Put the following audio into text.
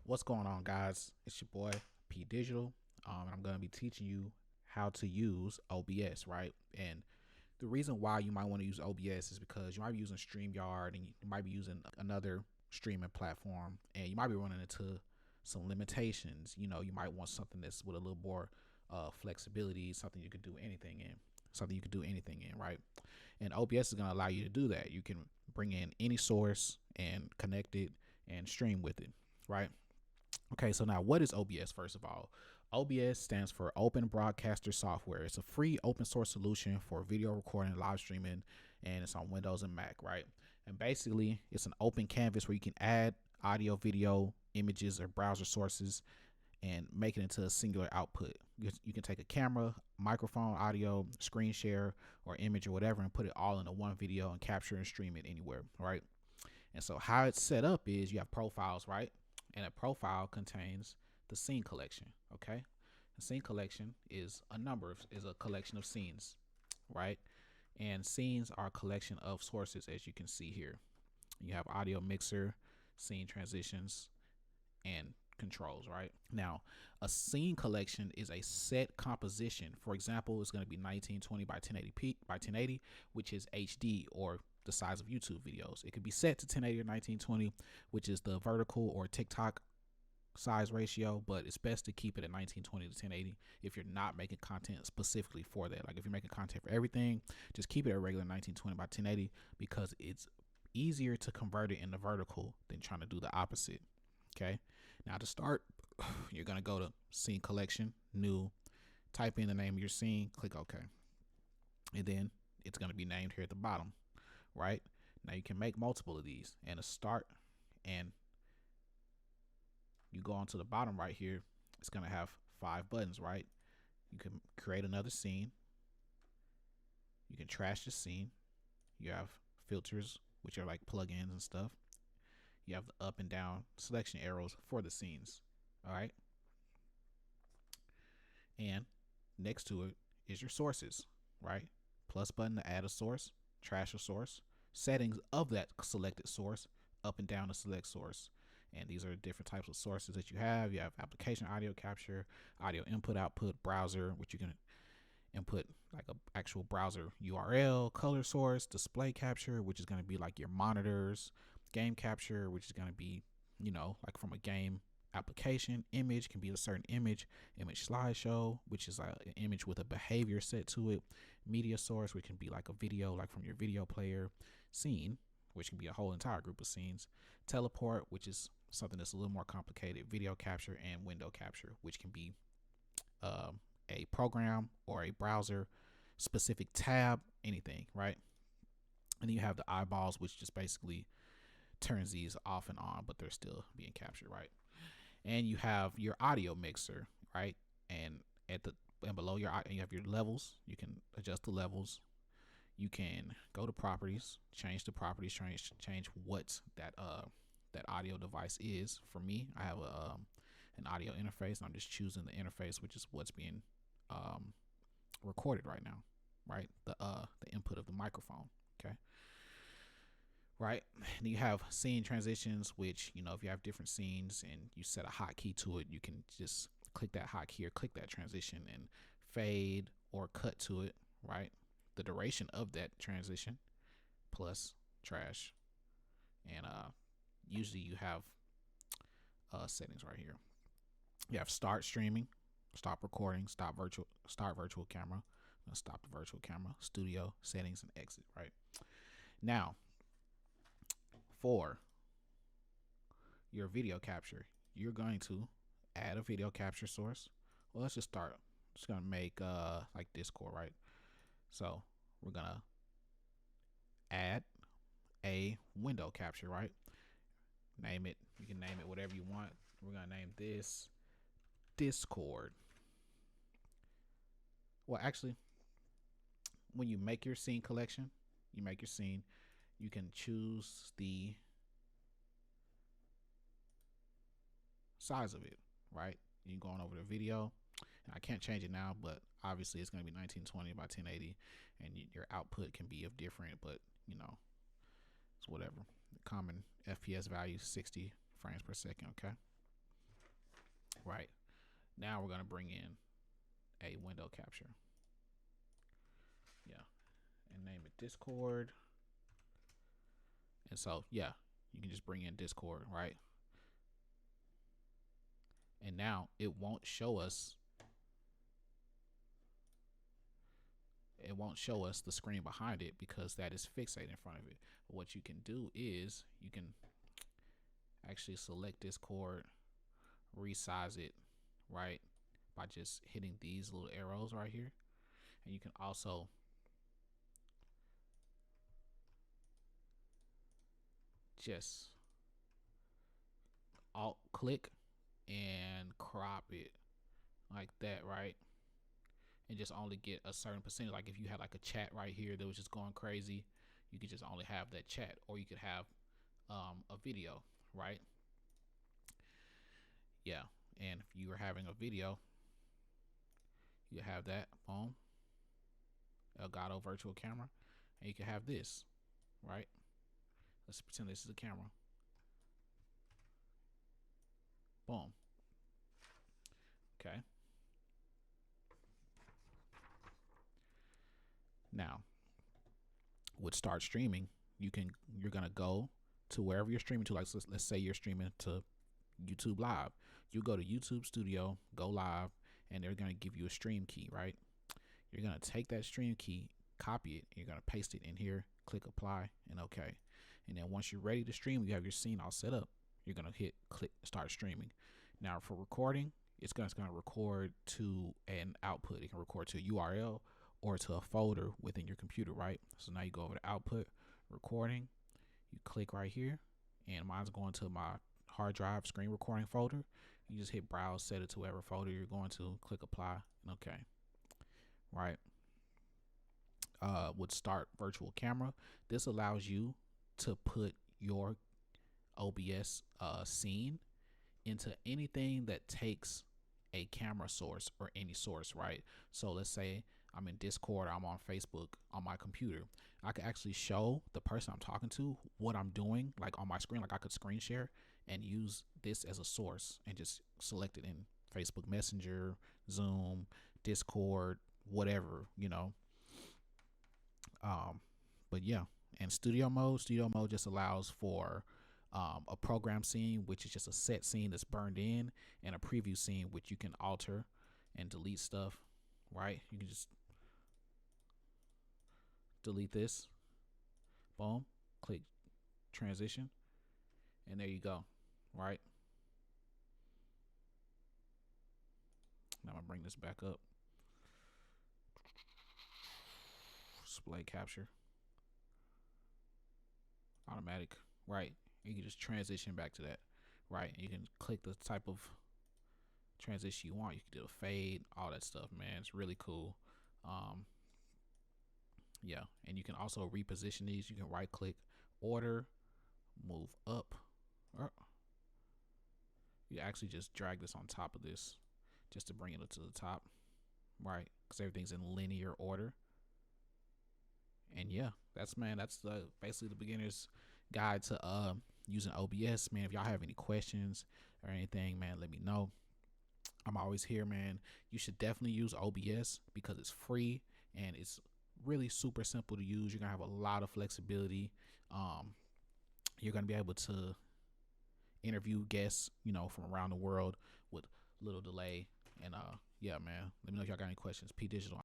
What's going on, guys? It's your boy P Digital. I'm going to be teaching you how to use OBS, right? And the reason why you might want to use OBS is because you might be using Streamyard and you might be using another streaming platform, and you might be running into some limitations. You might want something that's with a little more flexibility, something you could do anything in, right? And OBS is going to allow you to do that. You can bring in any source and connect it and stream with it, right? Okay, so now what is OBS? First of all, OBS stands for Open Broadcaster Software. It's a free open source solution for video recording and live streaming, and it's on Windows and Mac, right? And basically, it's an open canvas where you can add audio, video, images, or browser sources and make it into a singular output. You can take a camera, microphone, audio, screen share, or image or whatever and put it all into one video and capture and stream it anywhere, right? And so how it's set up is you have profiles, right? And a profile contains the scene collection, okay? The scene collection is a collection of scenes, right? And scenes are a collection of sources, as you can see here. You have audio mixer, scene transitions, and controls, right? Now, a scene collection is a set composition. For example, it's going to be 1920 by 1080, which is HD, or the size of YouTube videos. It could be set to 1080 or 1920, which is the vertical or TikTok size ratio, but it's best to keep it at 1920 to 1080 if you're not making content specifically for that. Like if you're making content for everything, just keep it at regular 1920 by 1080 because it's easier to convert it into vertical than trying to do the opposite. Okay, now to start, you're going to go to scene collection, new, type in the name of your scene, click OK, and then it's going to be named here at the bottom, right? Now you can make multiple of these, and to start, and you go on to the bottom right here, it's going to have 5 buttons, right? You can create another scene, you can trash the scene, you have filters, which are like plugins and stuff, you have the up and down selection arrows for the scenes, all right? And next to it is your sources, right? Plus button to add a source, trash a source, settings of that selected source, up and down to select source. And these are different types of sources that you have. You have application audio capture, audio input output, browser, which you can input like a actual browser URL, color source, display capture, which is going to be like your monitors, game capture, which is going to be, like from a game application. Image can be a certain image slideshow, which is an image with a behavior set to it. Media source, which can be like a video, like from your video player. Scene, which can be a whole entire group of scenes. Teleport, which is something that's a little more complicated. Video capture and window capture, which can be a program or a browser specific tab, anything, right? And then you have the eyeballs, which just basically turns these off and on, but they're still being captured, right? And you have your audio mixer, right? And below you have your levels. You can adjust the levels. You can go to properties, change the properties, change what that audio device is. For me, I have an audio interface, and I'm just choosing the interface, which is what's being recorded right now, right? The input of the microphone, okay? Right, and you have scene transitions, which if you have different scenes and you set a hotkey to it, you can just click that hotkey or click that transition and fade or cut to it, right? The duration of that transition, plus trash, and usually you have settings right here. You have start streaming, stop recording, start virtual camera, stop the virtual camera, studio, settings, and exit, right? Now, for your video capture, you're going to add a video capture source. Well, let's just start. Just gonna make like Discord, right? So we're gonna add a window capture, right? Name it. You can name it whatever you want. We're gonna name this Discord. Well, actually, when you make your scene collection, you can choose the size of it, right? You can go on over the video, and I can't change it now, but obviously it's going to be 1920 by 1080, and your output can be of different, but it's whatever. The common FPS value is 60 frames per second, okay? right? Now we're gonna bring in a window capture. Yeah, and name it Discord. And so yeah, you can just bring in Discord, right? And now it won't show us the screen behind it because that is fixated in front of it. But what you can do is you can actually select Discord, resize it, right, by just hitting these little arrows right here. And you can also just alt click and crop it like that, right? And just only get a certain percentage. Like if you had like a chat right here that was just going crazy, you could just only have that chat, or you could have a video, right? Yeah, and if you were having a video, you have that, boom, Elgato virtual camera, and you can have this, right? Let's pretend this is a camera. Boom. Okay. Now, with start streaming, you're gonna go to wherever you're streaming to. Like let's say you're streaming to YouTube Live. You go to YouTube Studio, go live, and they're gonna give you a stream key, right? You're gonna take that stream key, copy it, and you're gonna paste it in here, click apply, and okay. And then once you're ready to stream, you have your scene all set up. You're gonna click start streaming. Now for recording, it's gonna record to an output. It can record to a URL or to a folder within your computer, right? So now you go over to output, recording, you click right here, and mine's going to my hard drive screen recording folder. You just hit browse, set it to whatever folder you're going to, click apply, and okay. Right. With start virtual camera, this allows you to put your OBS scene into anything that takes a camera source or any source, right? So let's say I'm in Discord, I'm on Facebook on my computer. I could actually show the person I'm talking to what I'm doing, like on my screen. Like I could screen share and use this as a source and just select it in Facebook Messenger, Zoom, Discord, whatever, you know. But yeah, and studio mode just allows for a program scene, which is just a set scene that's burned in, and a preview scene, which you can alter and delete stuff, right? You can just delete this, boom, click transition, and there you go, right? Now I'm gonna bring this back up. Display capture, automatic, right? You can just transition back to that, right? And you can click the type of transition you want. You can do a fade, all that stuff, man. It's really cool. Yeah, and you can also reposition these. You can right click, order, move up, or you actually just drag this on top of this just to bring it up to the top, right? Because everything's in linear order. And yeah, that's basically the beginner's guide to using OBS, man. If y'all have any questions or anything, man, let me know. I'm always here, man. You should definitely use OBS because it's free and it's really super simple to use. You're gonna have a lot of flexibility. You're gonna be able to interview guests, you know, from around the world with little delay. And yeah, man, let me know if y'all got any questions. P Digital.